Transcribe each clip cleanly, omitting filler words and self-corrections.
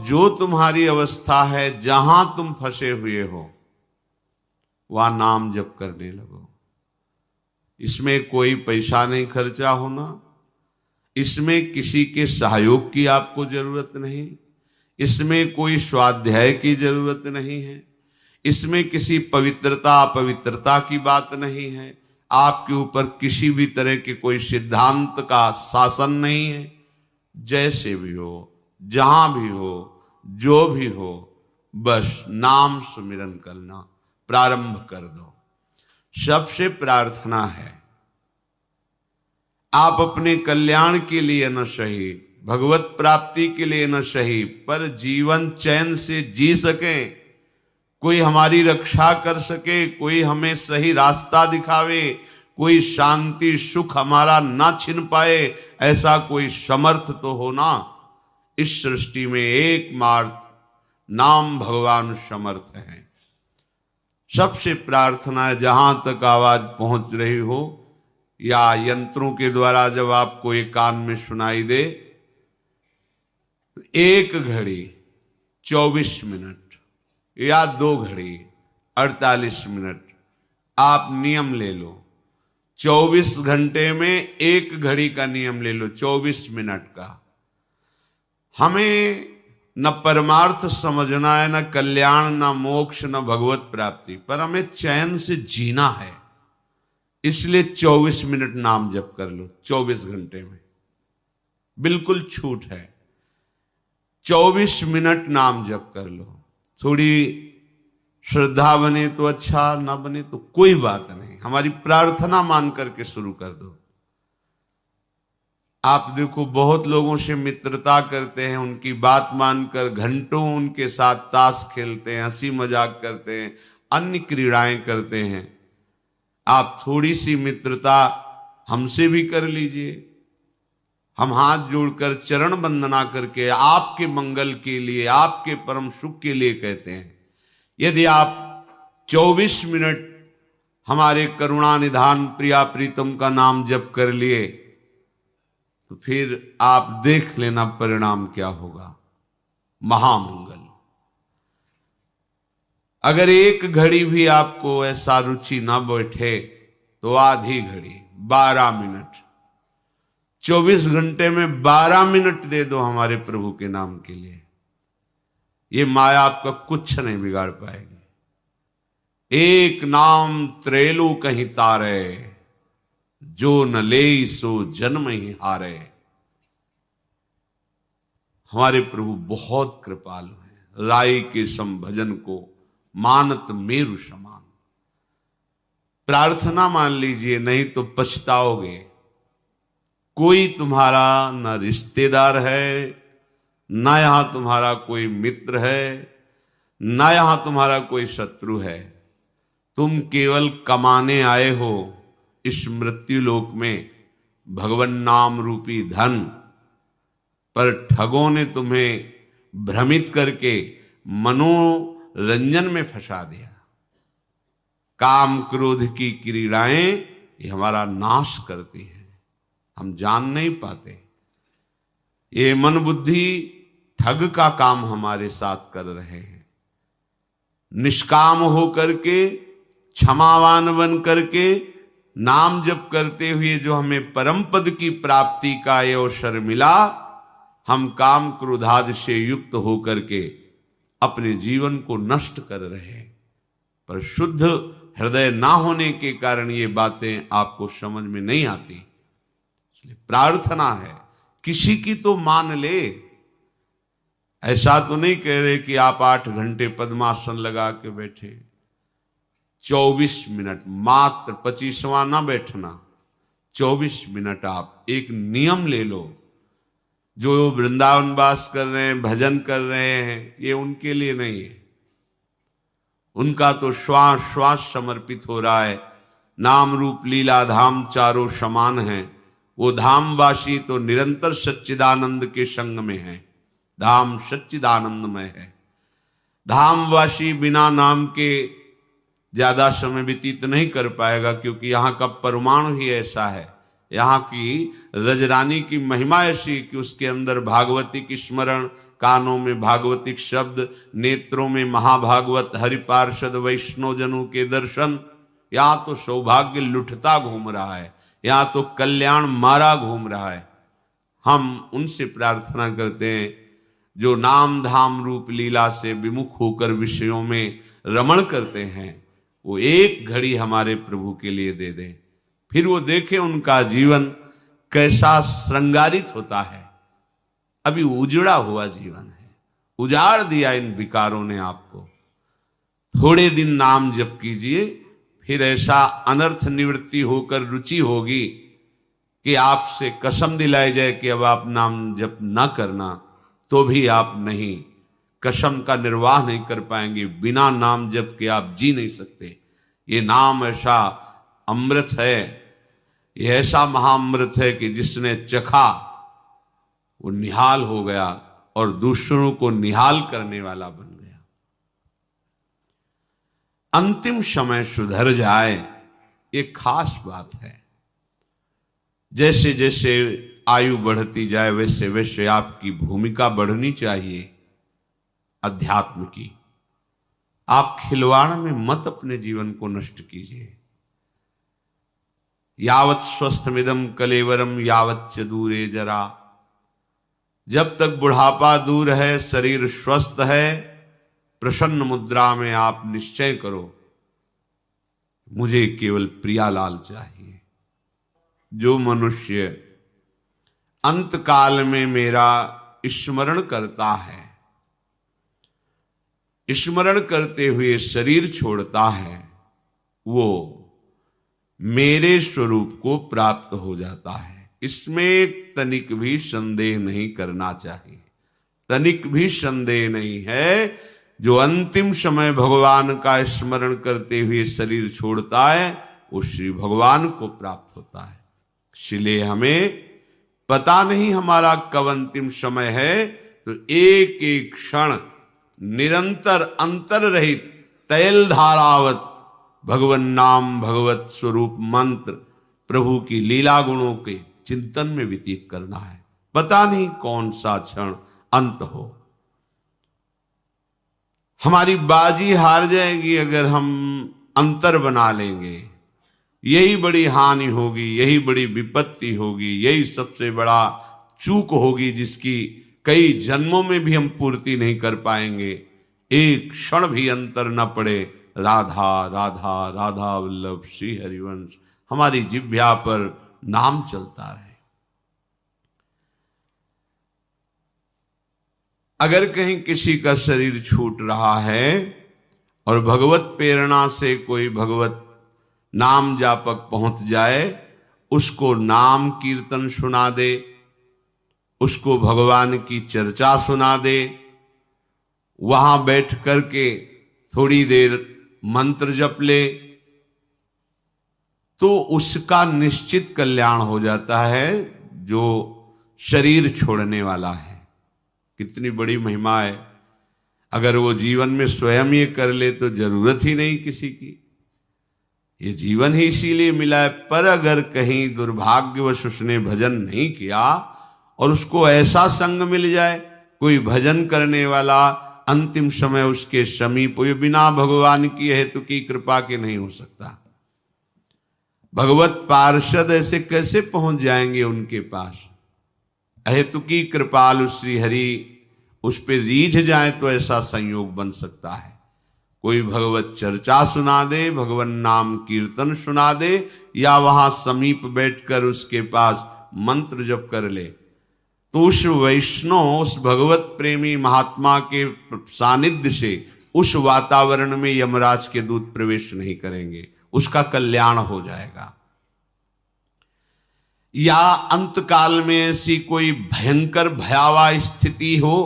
जो तुम्हारी अवस्था है, जहां तुम फंसे हुए हो वहां नाम जप करने लगो। इसमें कोई पैसा नहीं खर्चा होना, इसमें किसी के सहयोग की आपको जरूरत नहीं, इसमें कोई स्वाध्याय की जरूरत नहीं है, इसमें किसी पवित्रता अपवित्रता की बात नहीं है, आपके ऊपर किसी भी तरह के कोई सिद्धांत का शासन नहीं है। जैसे भी हो, जहां भी हो, जो भी हो, बस नाम सुमिरन करना प्रारंभ कर दो। सबसे प्रार्थना है, आप अपने कल्याण के लिए न सही, भगवत प्राप्ति के लिए न सही, पर जीवन चैन से जी सके, कोई हमारी रक्षा कर सके, कोई हमें सही रास्ता दिखावे, कोई शांति सुख हमारा ना छिन पाए, ऐसा कोई समर्थ तो हो ना। इस सृष्टि में एकमात्र नाम भगवान समर्थ है। सबसे प्रार्थना है, जहां तक आवाज पहुंच रही हो या यंत्रों के द्वारा जब आपको एक कान में सुनाई दे, एक घड़ी 24 मिनट या 2 घड़ी 48 मिनट आप नियम ले लो। 24 घंटे में एक घड़ी का नियम ले लो, 24 मिनट का। हमें न परमार्थ समझना है, न कल्याण, न मोक्ष, न भगवत प्राप्ति, पर हमें चैन से जीना है। इसलिए 24 मिनट नाम जप कर लो। 24 घंटे में बिल्कुल छूट है, 24 मिनट नाम जप कर लो। थोड़ी श्रद्धा बने तो अच्छा, ना बने तो कोई बात नहीं, हमारी प्रार्थना मान करके शुरू कर दो। आप देखो, बहुत लोगों से मित्रता करते हैं, उनकी बात मानकर घंटों उनके साथ ताश खेलते हैं, हंसी मजाक करते हैं, अन्य क्रीड़ाएं करते हैं। आप थोड़ी सी मित्रता हमसे भी कर लीजिए। हम हाथ जोड़कर चरण वंदना करके आपके मंगल के लिए, आपके परम सुख के लिए कहते हैं। यदि आप 24 मिनट हमारे करुणा निधान प्रिया प्रीतम का नाम जप कर लिए, तो फिर आप देख लेना परिणाम क्या होगा, महामंगल। अगर एक घड़ी भी आपको ऐसा रुचि ना बैठे तो आधी घड़ी 12 मिनट, 24 घंटे में 12 मिनट दे दो हमारे प्रभु के नाम के लिए। ये माया आपका कुछ नहीं बिगाड़ पाएगी। एक नाम त्रेलु कहीं तारे, जो न ले सो जन्म ही हारे। हमारे प्रभु बहुत कृपालु हैं, राई के सम भजन को मानत मेरु समान। प्रार्थना मान लीजिए, नहीं तो पछताओगे। कोई तुम्हारा न रिश्तेदार है, न यहां तुम्हारा कोई मित्र है, न यहां तुम्हारा कोई शत्रु है। तुम केवल कमाने आए हो इस मृत्यु लोक में भगवन नाम रूपी धन, पर ठगों ने तुम्हें भ्रमित करके मनोरंजन में फंसा दिया। काम क्रोध की क्रीड़ाएं ये हमारा नाश करती हैं, हम जान नहीं पाते। ये मन बुद्धि ठग का काम हमारे साथ कर रहे हैं। निष्काम हो करके, क्षमावान बन करके, नाम जप करते हुए जो हमें परम पद की प्राप्ति का ये अवसर मिला, हम काम क्रोधादि से युक्त होकर के अपने जीवन को नष्ट कर रहे हैं। पर शुद्ध हृदय ना होने के कारण ये बातें आपको समझ में नहीं आती। इसलिए प्रार्थना है, किसी की तो मान ले। ऐसा तो नहीं कह रहे कि आप 8 घंटे पद्मासन लगा के बैठे। 24 मिनट मात्र, 25वां ना बैठना, 24 मिनट आप एक नियम ले लो। जो वृंदावन वास कर रहे हैं, भजन कर रहे हैं, ये उनके लिए नहीं है। उनका तो श्वास श्वास समर्पित हो रहा है। नाम रूप लीला धाम चारों समान हैं। वो धामवासी तो निरंतर सच्चिदानंद के संग में है। धाम सच्चिदानंदमय है। धामवासी बिना नाम के ज्यादा समय व्यतीत नहीं कर पाएगा, क्योंकि यहाँ का परमाणु ही ऐसा है यहाँ की रजरानी की महिमा ऐसी कि उसके अंदर भागवती की स्मरण, कानों में भागवतिक शब्द, नेत्रों में महाभागवत हरिपार्षद वैष्णव जनों के दर्शन। यहाँ तो सौभाग्य लुटता घूम रहा है, यहाँ तो कल्याण मारा घूम रहा है। हम उनसे प्रार्थना करते हैं जो नाम धाम रूप लीला से विमुख होकर विषयों में रमण करते हैं, वो एक घड़ी हमारे प्रभु के लिए दे दें, फिर वो देखें उनका जीवन कैसा श्रृंगारित होता है। अभी उजड़ा हुआ जीवन है, उजाड़ दिया इन विकारों ने आपको। थोड़े दिन नाम जप कीजिए, फिर ऐसा अनर्थ निवृत्ति होकर रुचि होगी कि आपसे कसम दिलाई जाए कि अब आप नाम जप ना करना, तो भी आप नहीं, कसम का निर्वाह नहीं कर पाएंगे। बिना नाम जप के आप जी नहीं सकते। ये नाम ऐसा अमृत है, ये ऐसा महाअमृत है कि जिसने चखा वो निहाल हो गया और दूसरों को निहाल करने वाला बन गया। अंतिम समय सुधर जाए, ये खास बात है। जैसे जैसे आयु बढ़ती जाए वैसे वैसे आपकी भूमिका बढ़नी चाहिए अध्यात्म की। आप खिलवाड़ में मत अपने जीवन को नष्ट कीजिए। यावत स्वस्थमिदम कलेवरम यावत च दूरे जरा। जब तक बुढ़ापा दूर है, शरीर स्वस्थ है, प्रसन्न मुद्रा में आप निश्चय करो मुझे केवल प्रियालाल चाहिए। जो मनुष्य अंत काल में मेरा स्मरण करता है, स्मरण करते हुए शरीर छोड़ता है, वो मेरे स्वरूप को प्राप्त हो जाता है। इसमें तनिक भी संदेह नहीं करना चाहिए, तनिक भी संदेह नहीं है। जो अंतिम समय भगवान का स्मरण करते हुए शरीर छोड़ता है, वो श्री भगवान को प्राप्त होता है। इसलिए हमें पता नहीं हमारा कब अंतिम समय है, तो एक एक क्षण निरंतर अंतर रहित तैल धारावत भगवन नाम भगवत स्वरूप मंत्र प्रभु की लीला गुणों के चिंतन में व्यतीत करना है। पता नहीं कौन सा क्षण अंत हो। हमारी बाजी हार जाएगी अगर हम अंतर बना लेंगे। यही बड़ी हानि होगी, यही बड़ी विपत्ति होगी, यही सबसे बड़ा चूक होगी जिसकी कई जन्मों में भी हम पूर्ति नहीं कर पाएंगे। एक क्षण भी अंतर न पड़े। राधा राधा राधा वल्लभ श्री हरिवंश हमारी जिह्वा पर नाम चलता रहे। अगर कहीं किसी का शरीर छूट रहा है और भगवत प्रेरणा से कोई भगवत नाम जापक पहुंच जाए, उसको नाम कीर्तन सुना दे, उसको भगवान की चर्चा सुना दे, वहां बैठ करके थोड़ी देर मंत्र जप ले, तो उसका निश्चित कल्याण हो जाता है जो शरीर छोड़ने वाला है। कितनी बड़ी महिमा है। अगर वो जीवन में स्वयं ये कर ले तो जरूरत ही नहीं किसी की। ये जीवन ही इसीलिए मिला है। पर अगर कहीं दुर्भाग्यवश उसने भजन नहीं किया और उसको ऐसा संग मिल जाए, कोई भजन करने वाला अंतिम समय उसके समीप, ये बिना भगवान की हेतु की कृपा के नहीं हो सकता। भगवत पार्षद ऐसे कैसे पहुंच जाएंगे उनके पास? अहेतु की कृपालु श्री हरि उस पर रीझ जाए तो ऐसा संयोग बन सकता है। कोई भगवत चर्चा सुना दे, भगवान नाम कीर्तन सुना दे, या वहां समीप बैठकर उसके पास मंत्र जप कर ले, तो उस वैष्णव, उस भगवत प्रेमी महात्मा के सानिध्य से उस वातावरण में यमराज के दूत प्रवेश नहीं करेंगे, उसका कल्याण हो जाएगा। या अंत काल में ऐसी कोई भयंकर भयावह स्थिति हो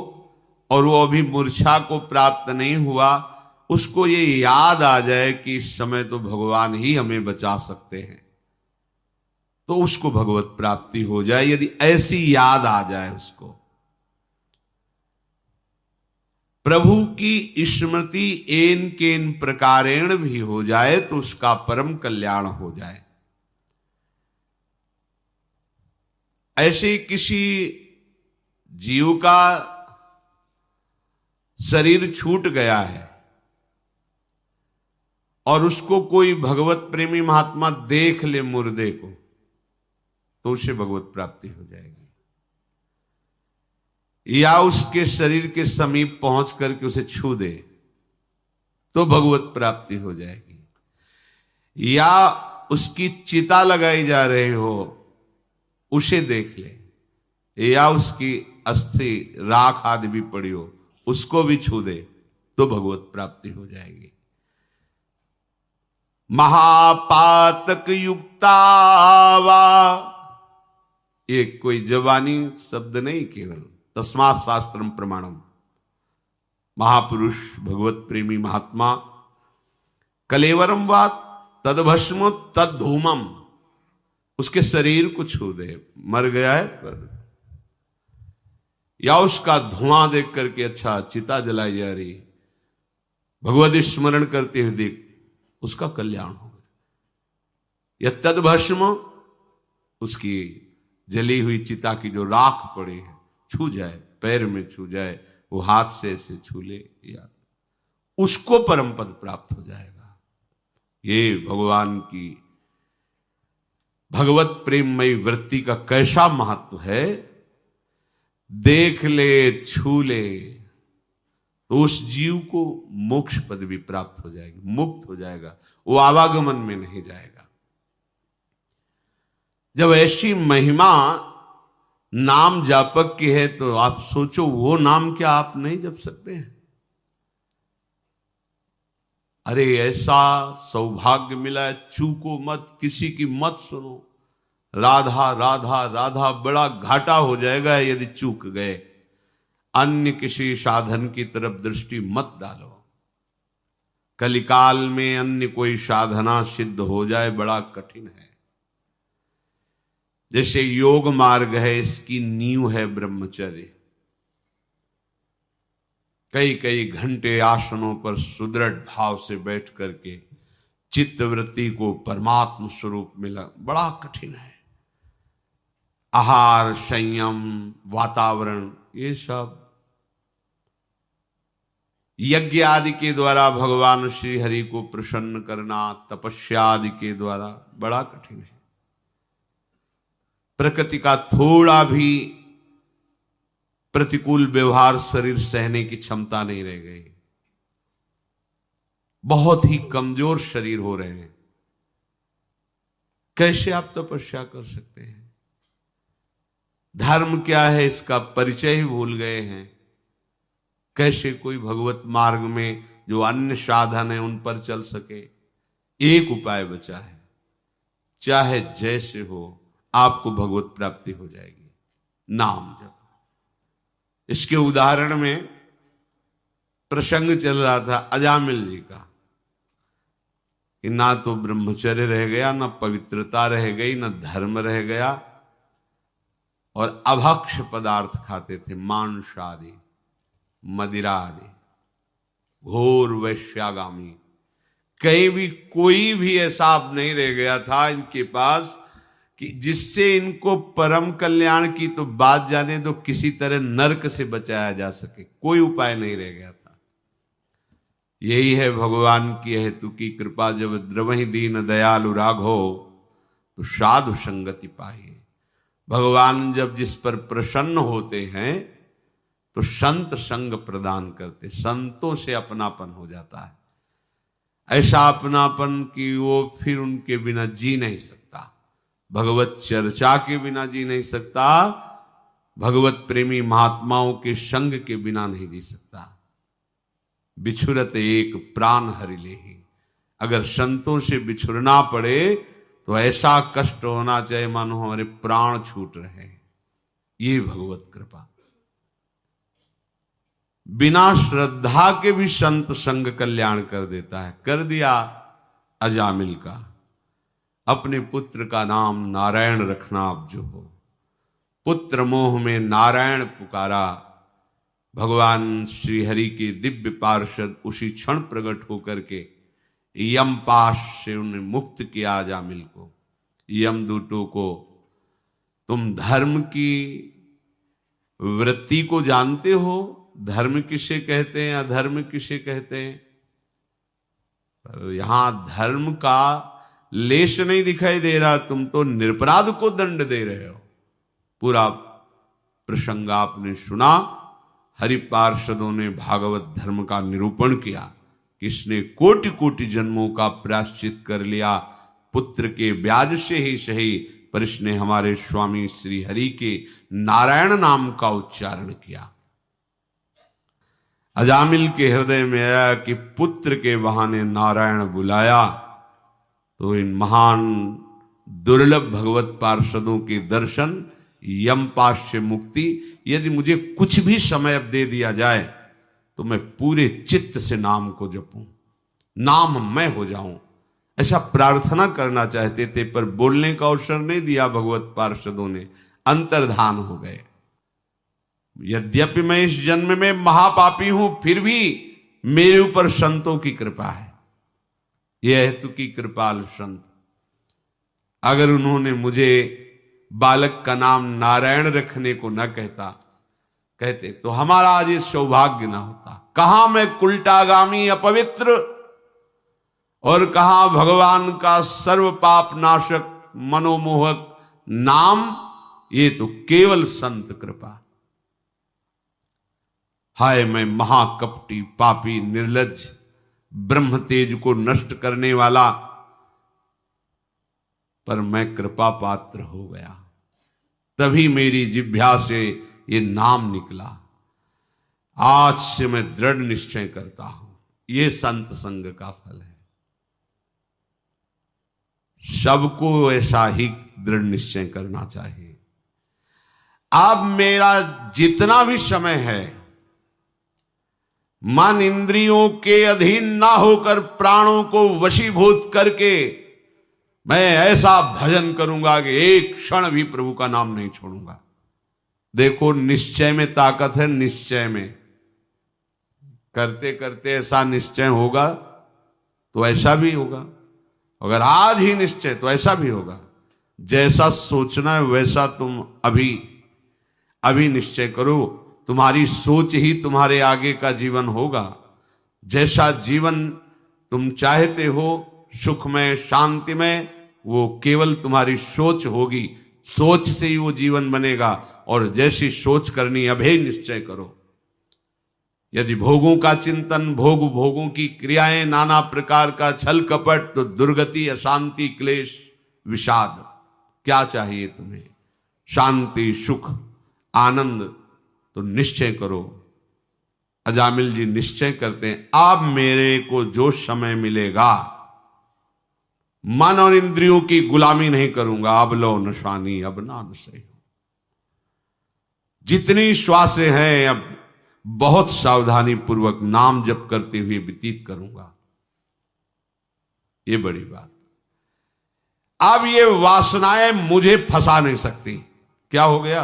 और वो अभी मूर्छा को प्राप्त नहीं हुआ, उसको ये याद आ जाए कि इस समय तो भगवान ही हमें बचा सकते हैं, तो उसको भगवत प्राप्ति हो जाए। यदि ऐसी याद आ जाए उसको, प्रभु की स्मृति एन केन प्रकारेण भी हो जाए तो उसका परम कल्याण हो जाए। ऐसे किसी जीव का शरीर छूट गया है और उसको कोई भगवत प्रेमी महात्मा देख ले मुर्दे को, तो उसे भगवत प्राप्ति हो जाएगी। या उसके शरीर के समीप पहुंच करके उसे छू दे तो भगवत प्राप्ति हो जाएगी। या उसकी चिता लगाई जा रही हो, उसे देख ले, या उसकी अस्थि राख आदि भी पड़ी हो, उसको भी छू दे तो भगवत प्राप्ति हो जाएगी। महापातक युक्तावा, ये कोई जबानी शब्द नहीं, केवल तस्मात् शास्त्रम प्रमाणम। महापुरुष भगवत प्रेमी महात्मा कलेवरम वा तदभस्म तद्धूमम, उसके शरीर को छू दे, मर गया है पर, या उसका धुआं देख करके अच्छा चिता जलाई जा रही, भगवत स्मरण करते हुए देख, उसका कल्याण हो गया। या तदभस्म, उसकी जली हुई चिता की जो राख पड़ी है छू जाए, पैर में छू जाए, वो हाथ से ऐसे छू ले, या उसको परम पद प्राप्त हो जाएगा। ये भगवान की भगवत प्रेममयी वृत्ति का कैसा महत्व है। देख ले, छू ले तो उस जीव को मोक्ष पद भी प्राप्त हो जाएगी, मुक्त हो जाएगा, वो आवागमन में नहीं जाएगा। जब ऐसी महिमा नाम जापक की है तो आप सोचो वो नाम क्या आप नहीं जप सकते हैं? अरे ऐसा सौभाग्य मिला है, चूको मत, किसी की मत सुनो। राधा राधा राधा, बड़ा घाटा हो जाएगा यदि चूक गए। अन्य किसी साधन की तरफ दृष्टि मत डालो। कलिकाल में अन्य कोई साधना सिद्ध हो जाए बड़ा कठिन है। जैसे योग मार्ग है, इसकी नींव है ब्रह्मचर्य। कई कई घंटे आसनों पर सुदृढ़ भाव से बैठ करके चित्तवृत्ति को परमात्म स्वरूप मिला बड़ा कठिन है। आहार, संयम, वातावरण, ये सब यज्ञ आदि के द्वारा भगवान श्री हरि को प्रसन्न करना, तपस्या आदि के द्वारा बड़ा कठिन है। प्रकृति का थोड़ा भी प्रतिकूल व्यवहार शरीर सहने की क्षमता नहीं रह गई। बहुत ही कमजोर शरीर हो रहे हैं। कैसे आप तपस्या कर सकते हैं? धर्म क्या है इसका परिचय ही भूल गए हैं। कैसे कोई भगवत मार्ग में जो अन्य साधन है उन पर चल सके? एक उपाय बचा है, चाहे जैसे हो आपको भगवत प्राप्ति हो जाएगी, नाम जप। इसके उदाहरण में प्रसंग चल रहा था अजामिल जी का, कि ना तो ब्रह्मचर्य रह गया, ना पवित्रता रह गई, ना धर्म रह गया, और अभक्ष पदार्थ खाते थे, मांस आदि, मदिरा आदि, घोर वैश्यागामी। कहीं भी कोई भी ऐसा नहीं रह गया था इनके पास कि जिससे इनको परम कल्याण की तो बात जाने दो, किसी तरह नरक से बचाया जा सके, कोई उपाय नहीं रह गया था। यही है भगवान की हेतु की कृपा, जब द्रवहि दीन दयालु राघो तो साधु संगति पाइए। भगवान जब जिस पर प्रसन्न होते हैं तो संत संग प्रदान करते, संतों से अपनापन हो जाता है। ऐसा अपनापन कि वो फिर उनके बिना जी नहीं सकता, भगवत चर्चा के बिना जी नहीं सकता, भगवत प्रेमी महात्माओं के संग के बिना नहीं जी सकता। बिछुरत एक प्राण हरि लेहि, अगर संतों से बिछुरना पड़े तो ऐसा कष्ट होना चाहिए मानो हमारे प्राण छूट रहे हैं। ये भगवत कृपा। बिना श्रद्धा के भी संत संग कल्याण कर देता है। कर दिया अजामिल का। अपने पुत्र का नाम नारायण रखना आप जो हो, पुत्र मोह में नारायण पुकारा, भगवान श्री हरि के दिव्य पार्षद उसी क्षण प्रकट होकर के यमपाश से उन्हें मुक्त किया अजामिल को, यमदूतों को। तुम धर्म की वृत्ति को जानते हो, धर्म किसे कहते हैं, अधर्म किसे कहते हैं। पर यहां धर्म का लेश नहीं दिखाई दे रहा, तुम तो निरपराध को दंड दे रहे हो। पूरा प्रसंग आपने सुना, हरि पार्षदों ने भागवत धर्म का निरूपण किया, किसने कोटि कोटि जन्मों का प्रायश्चित कर लिया, पुत्र के ब्याज से ही सही, पर इसने हमारे स्वामी श्री हरि के नारायण नाम का उच्चारण किया। अजामिल के हृदय में आया कि पुत्र के बहाने नारायण बुलाया, तो इन महान दुर्लभ भगवत पार्षदों के दर्शन, यमपाश से मुक्ति, यदि मुझे कुछ भी समय अब दे दिया जाए तो मैं पूरे चित्त से नाम को जपूं, नाम मैं हो जाऊं, ऐसा प्रार्थना करना चाहते थे। पर बोलने का अवसर नहीं दिया भगवत पार्षदों ने, अंतर्धान हो गए। यद्यपि मैं इस जन्म में महापापी हूं, फिर भी मेरे ऊपर संतों की कृपा है। यह हेतु की कृपाल संत, अगर उन्होंने मुझे बालक का नाम नारायण रखने को न कहते तो हमारा आज ये सौभाग्य न होता। कहां मैं कुलटागामी अपवित्र, और कहां भगवान का सर्व पाप नाशक मनोमोहक नाम, ये तो केवल संत कृपा। हाय मैं महाकपटी पापी निर्लज्ज, ब्रह्म तेज को नष्ट करने वाला, पर मैं कृपा पात्र हो गया, तभी मेरी जिह्वा से ये नाम निकला। आज से मैं दृढ़ निश्चय करता हूं, ये संत संग का फल है। सबको ऐसा ही दृढ़ निश्चय करना चाहिए। अब मेरा जितना भी समय है, मन इंद्रियों के अधीन ना होकर प्राणों को वशीभूत करके मैं ऐसा भजन करूंगा कि एक क्षण भी प्रभु का नाम नहीं छोड़ूंगा। देखो निश्चय में ताकत है, निश्चय में करते करते ऐसा निश्चय होगा तो ऐसा भी होगा। अगर आज ही निश्चय तो ऐसा भी होगा। जैसा सोचना है वैसा तुम अभी निश्चय करो, तुम्हारी सोच ही तुम्हारे आगे का जीवन होगा। जैसा जीवन तुम चाहते हो सुखमय शांतिमय, वो केवल तुम्हारी सोच होगी, सोच से ही वो जीवन बनेगा। और जैसी सोच करनी अभेय निश्चय करो। यदि भोगों का चिंतन, भोगों की क्रियाएं, नाना प्रकार का छल कपट, तो दुर्गति, अशांति, क्लेश, विषाद। क्या चाहिए तुम्हें? शांति, सुख, आनंद। तो निश्चय करो। अजामिल जी निश्चय करते हैं, अब मेरे को जो समय मिलेगा मन और इंद्रियों की गुलामी नहीं करूंगा। अब लो नशानी अब ना नशे। जितनी श्वासें हैं अब बहुत सावधानी पूर्वक नाम जप करते हुए व्यतीत करूंगा। ये बड़ी बात। अब ये वासनाएं मुझे फंसा नहीं सकती। क्या हो गया?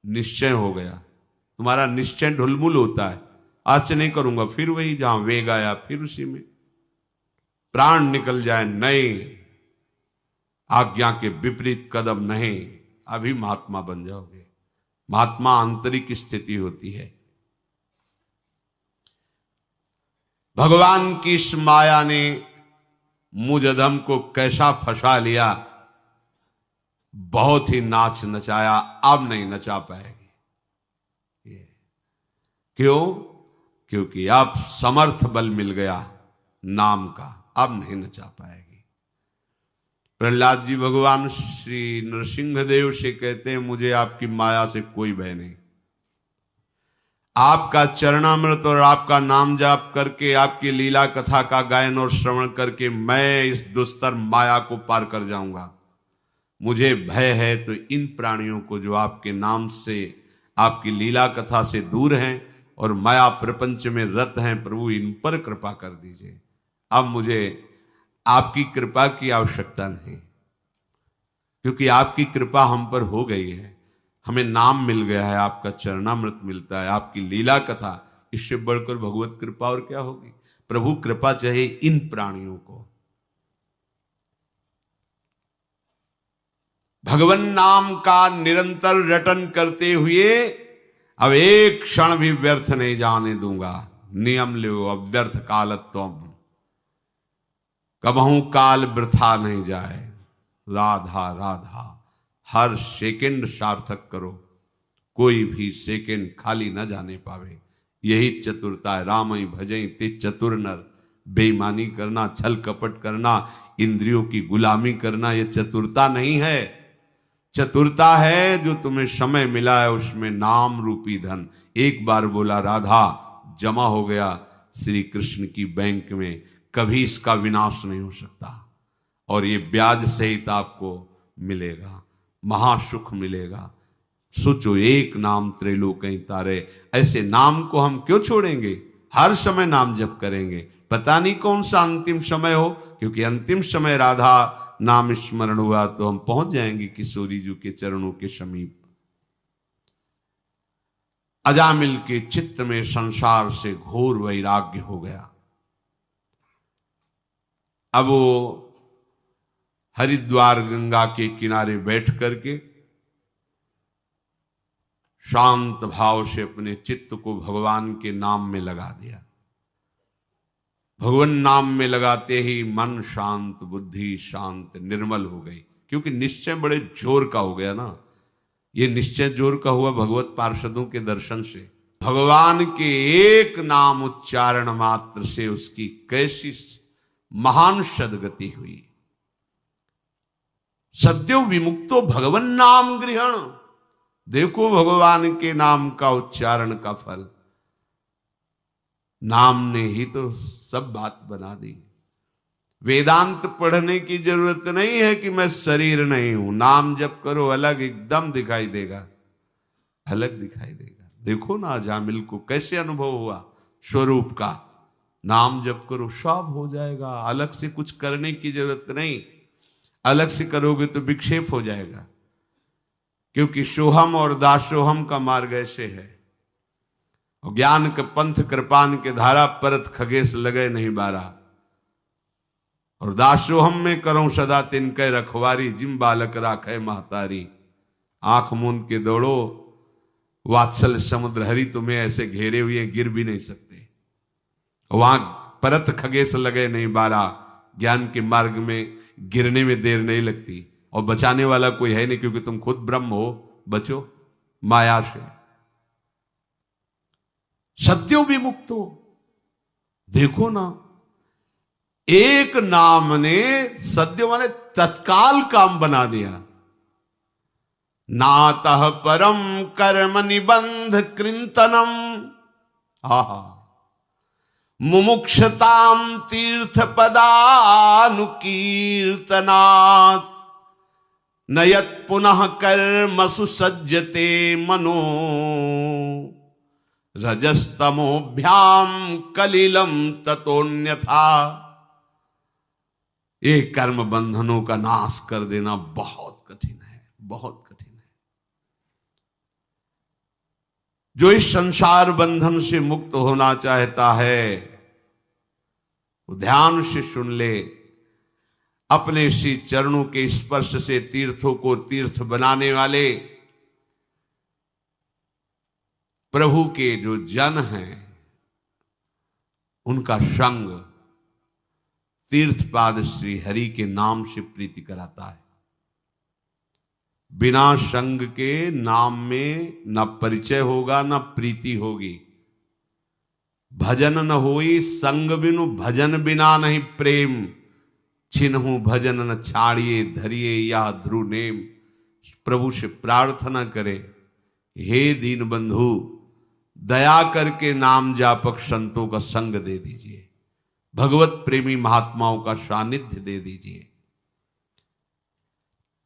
निश्चय हो गया। तुम्हारा निश्चय ढुलमुल होता है, आज से नहीं करूंगा, फिर वही जहां वेग आया फिर उसी में प्राण निकल जाए, नहीं, आज्ञा के विपरीत कदम नहीं, अभी महात्मा बन जाओगे। महात्मा आंतरिक स्थिति होती है। भगवान की इस माया ने मुझ अधम को कैसा फंसा लिया, बहुत ही नाच नचाया, अब नहीं नचा पाएगी। क्यों? क्योंकि अब समर्थ बल मिल गया नाम का, अब नहीं नचा पाएगी। प्रहलाद जी भगवान श्री नरसिंह देव से कहते हैं, मुझे आपकी माया से कोई भय नहीं। आपका चरणामृत और आपका नाम जाप करके, आपकी लीला कथा का गायन और श्रवण करके मैं इस दुस्तर माया को पार कर जाऊंगा। मुझे भय है तो इन प्राणियों को जो आपके नाम से, आपकी लीला कथा से दूर हैं और माया प्रपंच में रत हैं, प्रभु इन पर कृपा कर दीजिए। अब मुझे आपकी कृपा की आवश्यकता नहीं, क्योंकि आपकी कृपा हम पर हो गई है। हमें नाम मिल गया है, आपका चरणामृत मिलता है, आपकी लीला कथा, इससे बढ़कर भगवत कृपा और क्या होगी। प्रभु कृपा चाहिए इन प्राणियों को। भगवान नाम का निरंतर रटन करते हुए अब एक क्षण भी व्यर्थ नहीं जाने दूंगा। नियम लो अब व्यर्थ कालत्वम, कबहू काल वृथा नहीं जाए। राधा राधा, हर सेकंड सार्थक करो, कोई भी सेकंड खाली न जाने पावे। यही चतुरता है। राम ही भजई ते चतुर नर, बेईमानी करना, छल कपट करना, इंद्रियों की गुलामी करना, यह चतुरता नहीं है। चतुरता है जो तुम्हें समय मिला है उसमें नाम रूपी धन एक बार बोला राधा, जमा हो गया श्री कृष्ण की बैंक में, कभी इसका विनाश नहीं हो सकता। और ये ब्याज सहित आपको मिलेगा, महासुख मिलेगा। सोचो, एक नाम त्रैलोक्य तारे, ऐसे नाम को हम क्यों छोड़ेंगे? हर समय नाम जप करेंगे। पता नहीं कौन सा अंतिम समय हो, क्योंकि अंतिम समय राधा नाम स्मरण हुआ तो हम पहुंच जाएंगे किशोरी जी के चरणों के समीप। अजामिल के चित्त में संसार से घोर वैराग्य हो गया। अब वो हरिद्वार गंगा के किनारे बैठ करके शांत भाव से अपने चित्त को भगवान के नाम में लगा दिया। भगवान नाम में लगाते ही मन शांत, बुद्धि शांत, निर्मल हो गई। क्योंकि निश्चय बड़े जोर का हो गया ना। ये निश्चय जोर का हुआ भगवत पार्षदों के दर्शन से। भगवान के एक नाम उच्चारण मात्र से उसकी कैसी महान सदगति हुई। सद्यो विमुक्तो भगवन नाम गृहण। देखो भगवान के नाम का उच्चारण का फल। नाम ने ही तो सब बात बना दी। वेदांत पढ़ने की जरूरत नहीं है कि मैं शरीर नहीं हूं। नाम जप करो, अलग एकदम दिखाई देगा, अलग दिखाई देगा। देखो ना अजामिल को कैसे अनुभव हुआ स्वरूप का। नाम जप करो, सब हो जाएगा। अलग से कुछ करने की जरूरत नहीं। अलग से करोगे तो विक्षेप हो जाएगा। क्योंकि सोहम और दासोहम का मार्ग ऐसे है। ज्ञान के पंथ कृपान के धारा परत खगेश लगे नहीं बारा। और दासोहम में करो सदा तिनके रखवारी, जिम बालक राखे महतारी। आंख मूंद के दौड़ो, वात्सल समुद्र हरि तुम्हें ऐसे घेरे हुए गिर भी नहीं सकते। वहां परत खगेश लगे नहीं बारा। ज्ञान के मार्ग में गिरने में देर नहीं लगती। और बचाने वाला कोई है नहीं, क्योंकि तुम खुद ब्रह्म हो। बचो माया से। सत्यो विमुक्तो। देखो ना, एक नाम ने सद्य माने तत्काल काम बना दिया। नातः परम कर्म निबंध कृंतनम। आहा, मुमुक्षताम तीर्थ पदानुकीर्तनात् नयत पुनः कर्मसु सज्जते मनो रजस्तमोभ्याम कलिलम ततोन्यथा। ये कर्म बंधनों का नाश कर देना बहुत कठिन है, बहुत कठिन है। जो इस संसार बंधन से मुक्त होना चाहता है वो ध्यान से सुन ले। अपने श्री चरणों के स्पर्श से तीर्थों को तीर्थ बनाने वाले प्रभु के जो जन हैं उनका संग तीर्थपाद श्री हरि के नाम से प्रीति कराता है। बिना संग के नाम में न परिचय होगा न प्रीति होगी। भजन न होई संग बिनु, भजन बिना नहीं प्रेम। छिन्हु भजन न छाड़िए, धरिए या ध्रुव नेम। प्रभु से प्रार्थना करे, हे दीन बंधु दया करके नाम जापक संतों का संग दे दीजिए, भगवत प्रेमी महात्माओं का सानिध्य दे दीजिए।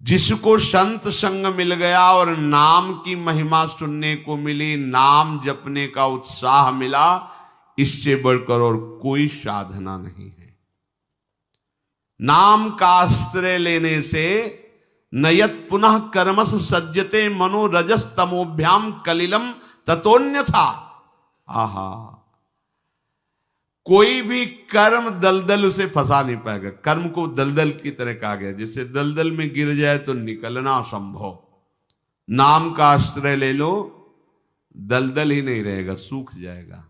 जिसको संत संग मिल गया और नाम की महिमा सुनने को मिली, नाम जपने का उत्साह मिला, इससे बढ़कर और कोई साधना नहीं है। नाम का आश्रय लेने से नयत पुनः कर्मसु सज्जते मनो रजस तमोभ्याम कलिलम ततोन्यथा। आहा, कोई भी कर्म दलदल उसे फंसा नहीं पाएगा। कर्म को दलदल की तरह कहा गया, जैसे दलदल में गिर जाए तो निकलना असंभव। नाम का आश्रय ले लो, दलदल ही नहीं रहेगा, सूख जाएगा।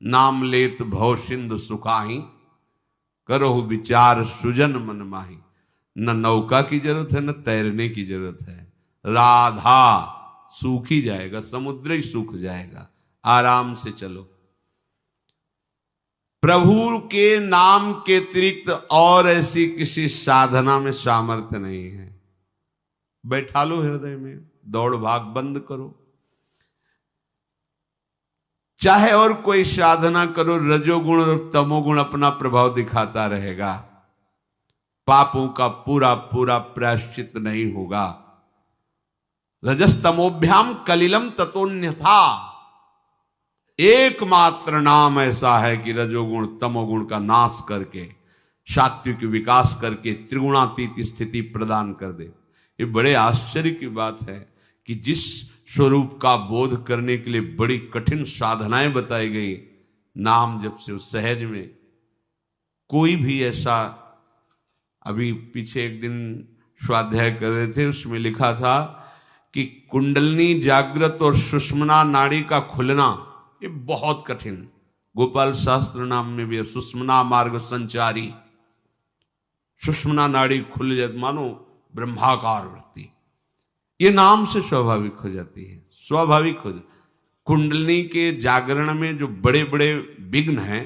नाम लेत भव सिंधु सुखाही, करो विचार सुजन मन माही। न नौका की जरूरत है, न तैरने की जरूरत है। राधा सूख ही जाएगा, समुद्र ही सूख जाएगा। आराम से चलो। प्रभु के नाम के अतिरिक्त और ऐसी किसी साधना में सामर्थ्य नहीं है। बैठा लो हृदय में, दौड़ भाग बंद करो। चाहे और कोई साधना करो, रजोगुण और तमोगुण अपना प्रभाव दिखाता रहेगा। पापों का पूरा पूरा प्रायश्चित नहीं होगा। रजस्तमोभ्याम कलिलम ततोन्यथा। एकमात्र नाम ऐसा है कि रजोगुण तमोगुण का नाश करके, सात्विक विकास करके त्रिगुणातीत स्थिति प्रदान कर दे। ये बड़े आश्चर्य की बात है कि जिस स्वरूप का बोध करने के लिए बड़ी कठिन साधनाएं बताई गई, नाम जब से उस सहज में कोई भी ऐसा। अभी पीछे एक दिन स्वाध्याय कर रहे थे, उसमें लिखा था कि कुंडलनी जागृत और सुषुम्ना नाड़ी का खुलना ये बहुत कठिन। गोपाल शास्त्र नाम में भी है, सुषुम्ना मार्ग संचारी। सुषुम्ना नाड़ी खुल जाती, मानो ब्रह्माकार वृत्ति, ये नाम से स्वाभाविक हो जाती है। स्वाभाविक हो जाती। कुंडलनी के जागरण में जो बड़े बड़े विघ्न हैं,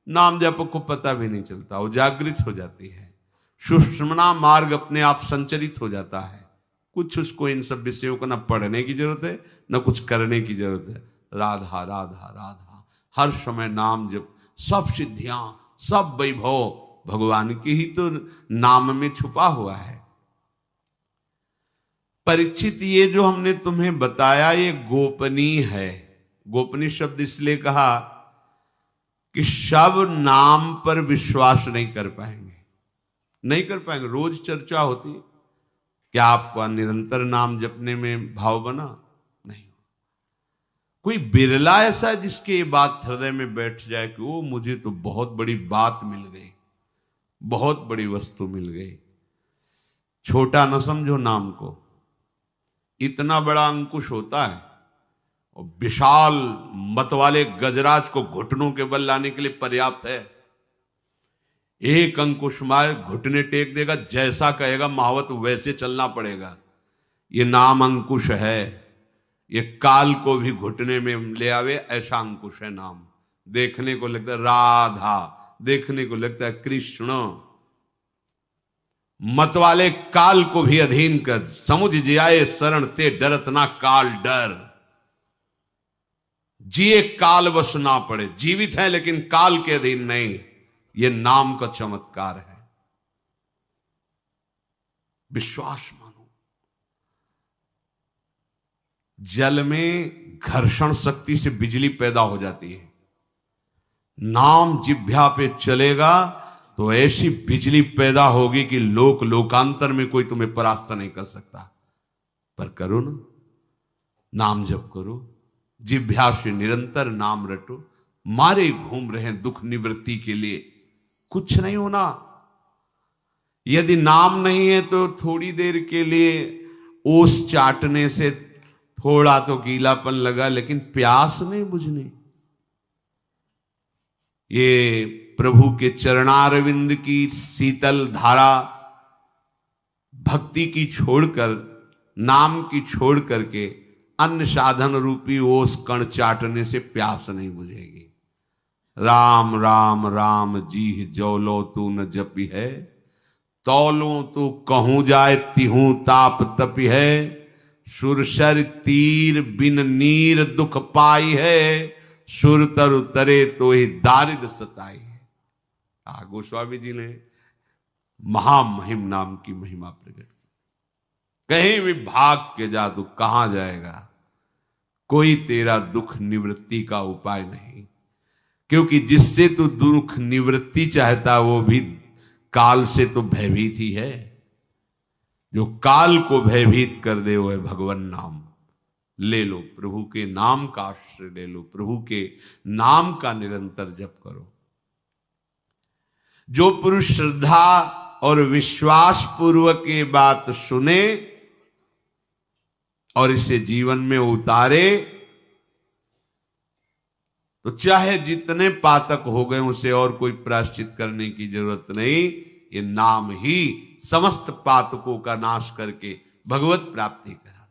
नाम जप को पता भी नहीं चलता, वो जागृत हो जाती है। सुषुम्ना मार्ग अपने आप संचरित हो जाता है। कुछ उसको इन सब विषयों को न पढ़ने की जरूरत है, न कुछ करने की जरूरत है। राधा राधा राधा, हर समय नाम जप। सब सिद्धियां, सब वैभव भगवान के ही तो नाम में छुपा हुआ है। परीक्षित, ये जो हमने तुम्हें बताया ये गोपनीय है। गोपनीय शब्द इसलिए कहा कि सब नाम पर विश्वास नहीं कर पाएंगे, नहीं कर पाएंगे। रोज चर्चा होती, क्या आपका निरंतर नाम जपने में भाव बना? नहीं। कोई बिरला ऐसा है जिसके ये बात हृदय में बैठ जाए कि वो मुझे तो बहुत बड़ी बात मिल गई, बहुत बड़ी वस्तु मिल गई। छोटा न समझो नाम को, इतना बड़ा अंकुश होता है और विशाल मत वाले गजराज को घुटनों के बल लाने के लिए पर्याप्त है। एक अंकुश मार घुटने टेक देगा, जैसा कहेगा महावत वैसे चलना पड़ेगा। ये नाम अंकुश है, ये काल को भी घुटने में ले आवे, ऐसा अंकुश है नाम। देखने को लगता है राधा, देखने को लगता है कृष्ण। मत वाले काल को भी अधीन कर, समुझ जियाए शरण ते डरत ना काल डर। जिए काल वश ना पड़े, जीवित है लेकिन काल के अधीन नहीं। ये नाम का चमत्कार है। विश्वास मानो। जल में घर्षण शक्ति से बिजली पैदा हो जाती है। नाम जिह्वा पे चलेगा तो ऐसी बिजली पैदा होगी कि लोक लोकांतर में कोई तुम्हें परास्त नहीं कर सकता। पर करो ना, नाम जप करो, जिह्वा से निरंतर नाम रटो। मारे घूम रहे दुख निवृत्ति के लिए, कुछ नहीं होना। यदि नाम नहीं है तो थोड़ी देर के लिए ओस चाटने से थोड़ा तो गीलापन लगा, लेकिन प्यास नहीं बुझनी। ये प्रभु के चरणारविंद की शीतल धारा भक्ति की छोड़कर, नाम की छोड़ करके अन्य साधन रूपी ओस कण चाटने से प्यास नहीं बुझेगी। राम राम राम जीह जौलो तू न जपी है, तौलो तू कहूं जाए तिहूं ताप तपी है। सुरसर तीर बिन नीर दुख पाई है, सुर तर उतरे तो ही दारिद सताई है। गोस्वामी जी ने महामहिम नाम की महिमा प्रकट की। कहीं भी भाग के जा तो कहां जाएगा, कोई तेरा दुख निवृत्ति का उपाय नहीं। क्योंकि जिससे तू दुख निवृत्ति चाहता वो भी काल से तो भयभीत ही है। जो काल को भयभीत कर दे वो है भगवान नाम। ले लो, प्रभु के नाम का आश्रय ले लो, प्रभु के नाम का निरंतर जप करो। जो पुरुष श्रद्धा और विश्वास पूर्वक ये बात सुने और इसे जीवन में उतारे, तो चाहे जितने पातक हो गए उसे और कोई प्रायश्चित करने की जरूरत नहीं। ये नाम ही समस्त पातकों का नाश करके भगवत प्राप्ति करा।